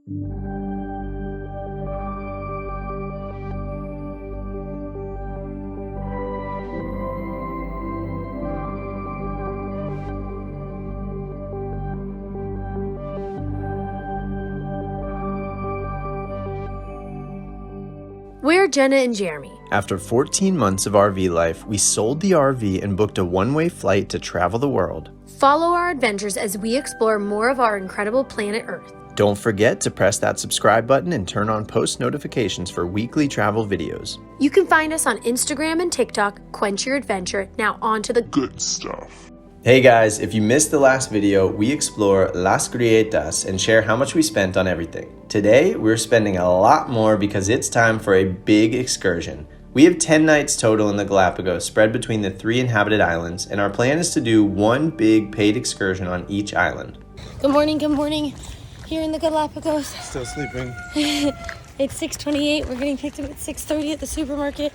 We're Jenna and Jeremy. After 14 months of RV life, we sold the RV and booked a one-way flight to travel the world. Follow our adventures as we explore more of our incredible planet Earth. Don't forget to press that subscribe button and turn on post notifications for weekly travel videos. You can find us on Instagram and TikTok. Quench your adventure. Now on to the good stuff. Hey guys, if you missed the last video, we explore Las Grietas and share how much we spent on everything. Today, we're spending a lot more because it's time for a big excursion. We have 10 nights total in the Galapagos spread between the 3 inhabited islands, and our plan is to do one big paid excursion on each island. Good morning, here in the Galapagos. Still sleeping. It's 6:28. We're getting picked up at 6:30 at the supermarket.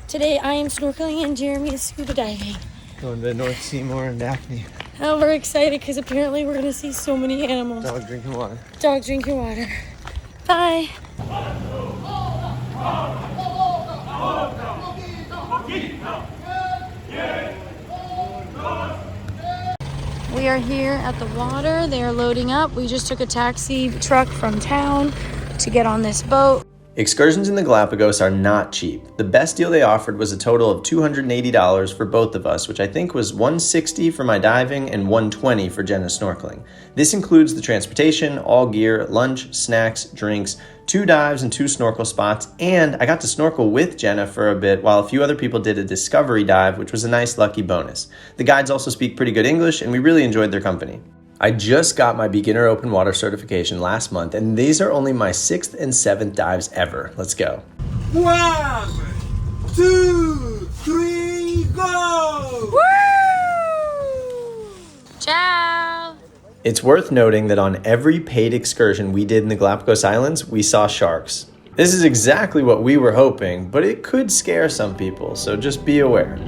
Today I am snorkeling and Jeremy is scuba diving. Going to North Seymour and Daphne. Oh, we're excited because apparently we're going to see so many animals. Dog drinking water. Dog drinking water. Bye. We are here at the water. They are loading up. We just took a taxi truck from town to get on this boat. Excursions in the Galapagos are not cheap. The best deal they offered was a total of $280 for both of us, which I think was $160 for my diving and $120 for Jenna's snorkeling. This includes the transportation, all gear, lunch, snacks, drinks, 2 dives and 2 snorkel spots, and I got to snorkel with Jenna for a bit while a few other people did a discovery dive, which was a nice lucky bonus. The guides also speak pretty good English, and we really enjoyed their company. I just got my beginner open water certification last month, and these are only my 6th and 7th dives ever. Let's go. 1, 2, 3, go! Woo! Ciao! It's worth noting that on every paid excursion we did in the Galapagos Islands, we saw sharks. This is exactly what we were hoping, but it could scare some people, so just be aware.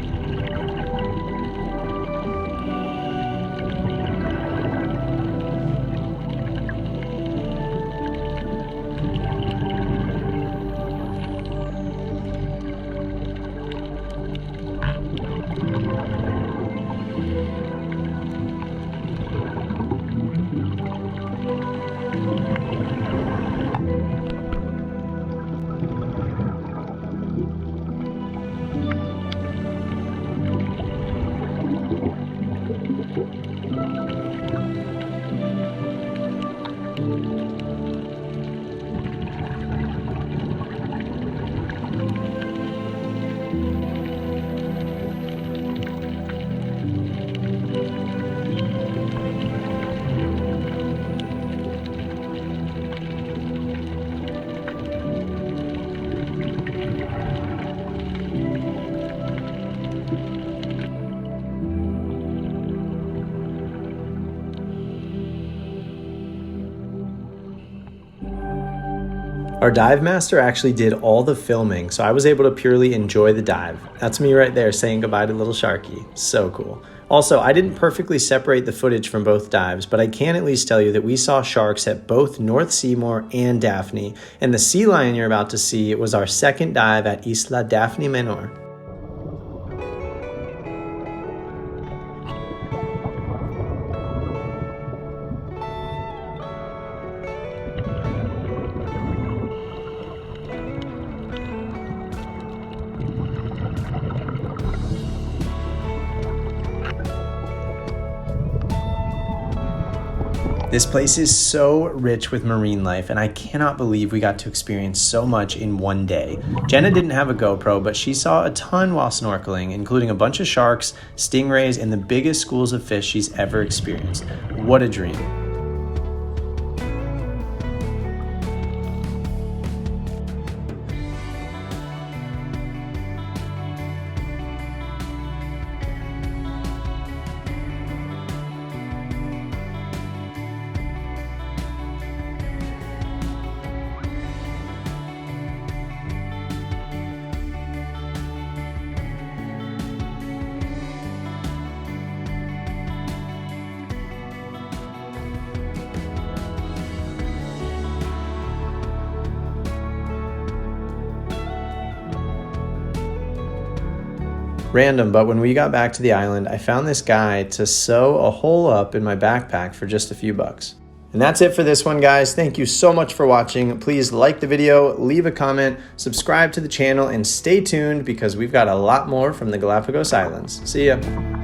Our dive master actually did all the filming, so I was able to purely enjoy the dive. That's me right there saying goodbye to little Sharky. So cool. Also, I didn't perfectly separate the footage from both dives, but I can at least tell you that we saw sharks at both North Seymour and Daphne, and the sea lion you're about to see was our second dive at Isla Daphne Menor. This place is so rich with marine life, and I cannot believe we got to experience so much in one day. Jenna didn't have a GoPro, but she saw a ton while snorkeling, including a bunch of sharks, stingrays, and the biggest schools of fish she's ever experienced. What a dream. Random, but when we got back to the island, I found this guy to sew a hole up in my backpack for just a few bucks. And that's it for this one, guys. Thank you so much for watching. Please like the video, leave a comment, subscribe to the channel, and stay tuned because we've got a lot more from the Galapagos Islands. See ya.